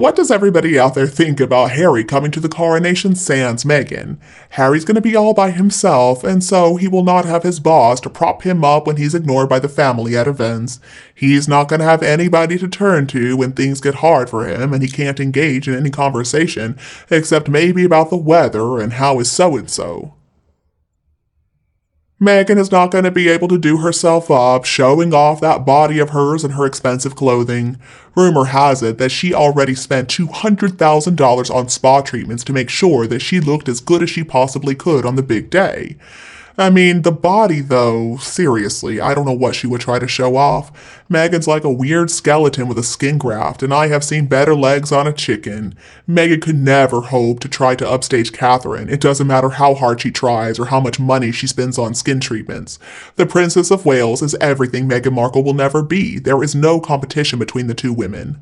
what does everybody out there think about Harry coming to the coronation sans Meghan? Harry's going to be all by himself, and so he will not have his boss to prop him up when he's ignored by the family at events. He's not going to have anybody to turn to when things get hard for him and he can't engage in any conversation except maybe about the weather and how is so-and-so. Meghan is not going to be able to do herself up, showing off that body of hers and her expensive clothing. Rumor has it that she already spent $200,000 on spa treatments to make sure that she looked as good as she possibly could on the big day. I mean, the body though, seriously, I don't know what she would try to show off. Meghan's like a weird skeleton with a skin graft, and I have seen better legs on a chicken. Meghan could never hope to try to upstage Catherine. It doesn't matter how hard she tries or how much money she spends on skin treatments. The Princess of Wales is everything Meghan Markle will never be. There is no competition between the two women.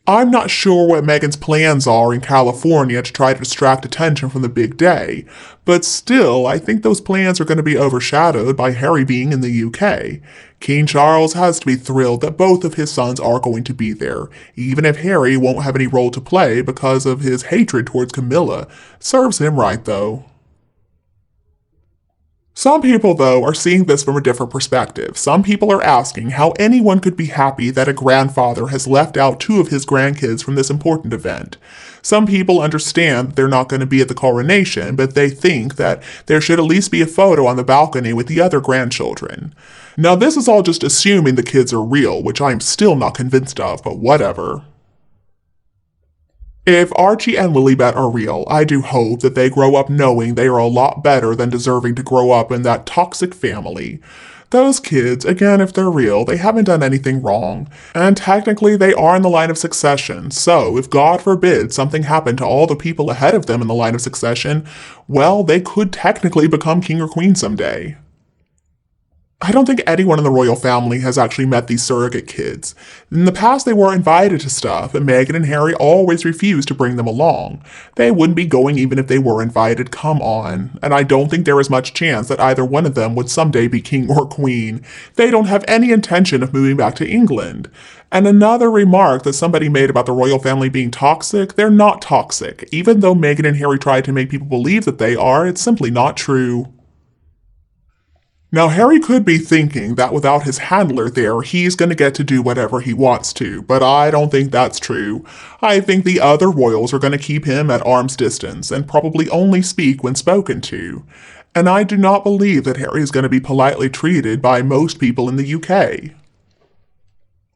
I'm not sure what Meghan's plans are in California to try to distract attention from the big day, but still, I think those plans are going to be overshadowed by Harry being in the UK. King Charles has to be thrilled that both of his sons are going to be there, even if Harry won't have any role to play because of his hatred towards Camilla. Serves him right, though. Some people, though, are seeing this from a different perspective. Some people are asking how anyone could be happy that a grandfather has left out two of his grandkids from this important event. Some people understand that they're not going to be at the coronation, but they think that there should at least be a photo on the balcony with the other grandchildren. Now, this is all just assuming the kids are real, which I'm still not convinced of, but whatever. If Archie and Lilibet are real, I do hope that they grow up knowing they are a lot better than deserving to grow up in that toxic family. Those kids, again, if they're real, they haven't done anything wrong, and technically they are in the line of succession, so if God forbid something happened to all the people ahead of them in the line of succession, well, they could technically become king or queen someday. I don't think anyone in the royal family has actually met these surrogate kids. In the past, they were invited to stuff, and Meghan and Harry always refused to bring them along. They wouldn't be going even if they were invited, come on. And I don't think there is much chance that either one of them would someday be king or queen. They don't have any intention of moving back to England. And another remark that somebody made about the royal family being toxic, they're not toxic. Even though Meghan and Harry tried to make people believe that they are, it's simply not true. Now, Harry could be thinking that without his handler there, he's going to get to do whatever he wants to, but I don't think that's true. I think the other royals are going to keep him at arm's distance and probably only speak when spoken to. And I do not believe that Harry is going to be politely treated by most people in the UK.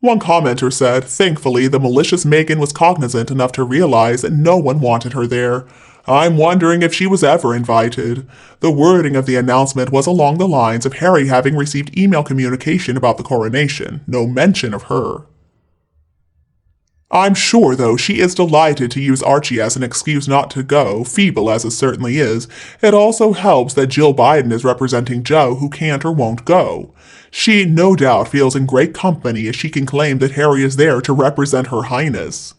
One commenter said, thankfully, the malicious Meghan was cognizant enough to realize that no one wanted her there. I'm wondering if she was ever invited. The wording of the announcement was along the lines of Harry having received email communication about the coronation, no mention of her. I'm sure, though, she is delighted to use Archie as an excuse not to go, feeble as it certainly is. It also helps that Jill Biden is representing Joe, who can't or won't go. She, no doubt, feels in great company as she can claim that Harry is there to represent Her Highness.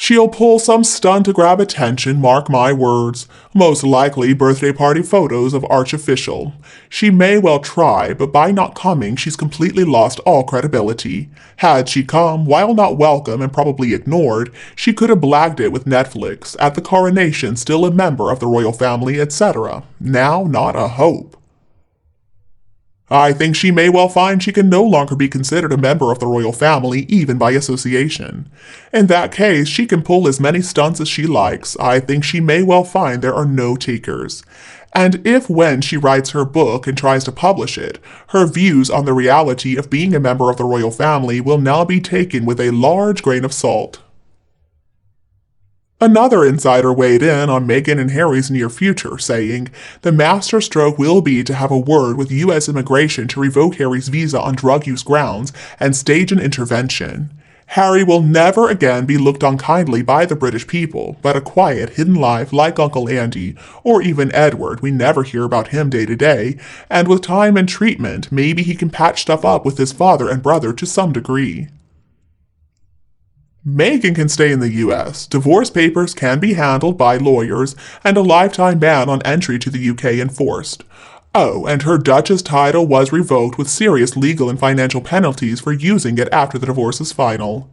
She'll pull some stunt to grab attention, mark my words. Most likely birthday party photos of Archofficial. She may well try, but by not coming, she's completely lost all credibility. Had she come, while not welcome and probably ignored, she could have blagged it with Netflix, at the coronation still a member of the royal family, etc. Now, not a hope. I think she may well find she can no longer be considered a member of the royal family, even by association. In that case, she can pull as many stunts as she likes. I think she may well find there are no takers. And if when she writes her book and tries to publish it, her views on the reality of being a member of the royal family will now be taken with a large grain of salt. Another insider weighed in on Meghan and Harry's near future, saying, the masterstroke will be to have a word with U.S. immigration to revoke Harry's visa on drug use grounds and stage an intervention. Harry will never again be looked on kindly by the British people, but a quiet, hidden life like Uncle Andy, or even Edward, we never hear about him day to day, and with time and treatment, maybe he can patch stuff up with his father and brother to some degree. Meghan can stay in the U.S., divorce papers can be handled by lawyers, and a lifetime ban on entry to the UK enforced. Oh, and her Duchess title was revoked with serious legal and financial penalties for using it after the divorce is final.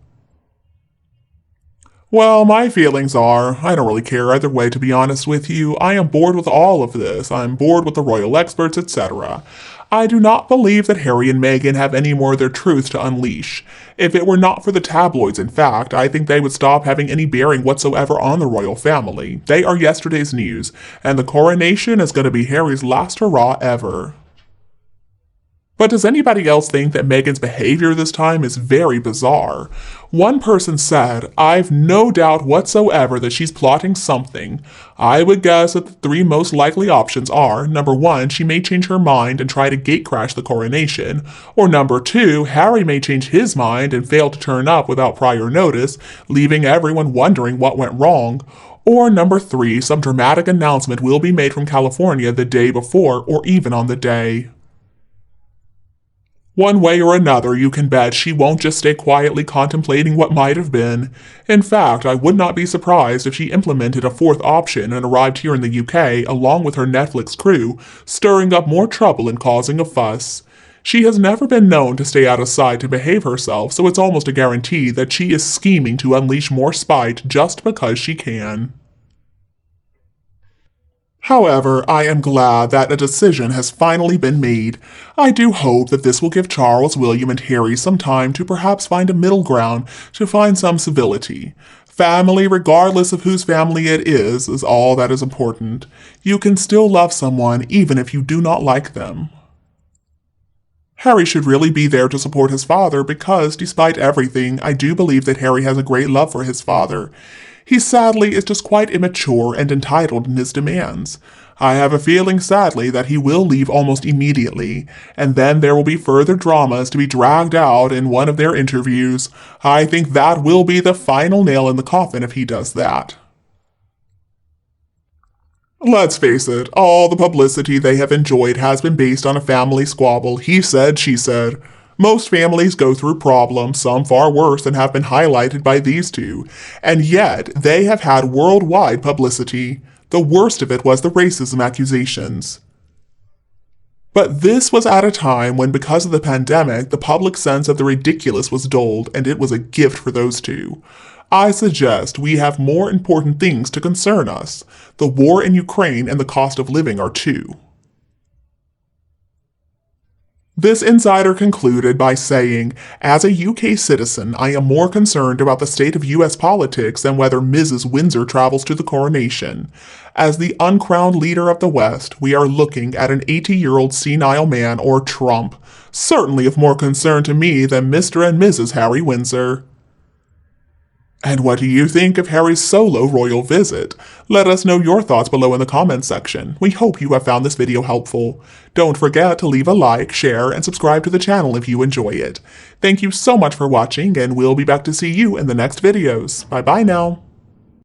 Well, my feelings are, I don't really care either way, to be honest with you. I am bored with all of this. I'm bored with the royal experts, etc. I do not believe that Harry and Meghan have any more of their truth to unleash. If it were not for the tabloids, in fact, I think they would stop having any bearing whatsoever on the royal family. They are yesterday's news, and the coronation is going to be Harry's last hurrah ever. But does anybody else think that Meghan's behavior this time is very bizarre? One person said, I've no doubt whatsoever that she's plotting something. I would guess that the three most likely options are, number one, she may change her mind and try to gatecrash the coronation, or number two, Harry may change his mind and fail to turn up without prior notice, leaving everyone wondering what went wrong, or number three, some dramatic announcement will be made from California the day before or even on the day. One way or another, you can bet she won't just stay quietly contemplating what might have been. In fact, I would not be surprised if she implemented a fourth option and arrived here in the UK along with her Netflix crew, stirring up more trouble and causing a fuss. She has never been known to stay out of sight to behave herself, so it's almost a guarantee that she is scheming to unleash more spite just because she can. However, I am glad that a decision has finally been made. I do hope that this will give Charles, William, and Harry some time to perhaps find a middle ground, to find some civility. Family, regardless of whose family it is all that is important. You can still love someone even if you do not like them. Harry should really be there to support his father because, despite everything, I do believe that Harry has a great love for his father. He sadly is just quite immature and entitled in his demands. I have a feeling, sadly, that he will leave almost immediately, and then there will be further dramas to be dragged out in one of their interviews. I think that will be the final nail in the coffin if he does that. Let's face it, all the publicity they have enjoyed has been based on a family squabble. He said, she said. Most families go through problems, some far worse than have been highlighted by these two, and yet they have had worldwide publicity. The worst of it was the racism accusations. But this was at a time when, because of the pandemic, the public sense of the ridiculous was dulled, and it was a gift for those two. I suggest we have more important things to concern us. The war in Ukraine and the cost of living are two. This insider concluded by saying, as a UK citizen, I am more concerned about the state of US politics than whether Mrs. Windsor travels to the coronation. As the uncrowned leader of the West, we are looking at an 80-year-old senile man or Trump, certainly of more concern to me than Mr. and Mrs. Harry Windsor. And what do you think of Harry's solo royal visit? Let us know your thoughts below in the comments section. We hope you have found this video helpful. Don't forget to leave a like, share, and subscribe to the channel if you enjoy it. Thank you so much for watching, and we'll be back to see you in the next videos. Bye bye now.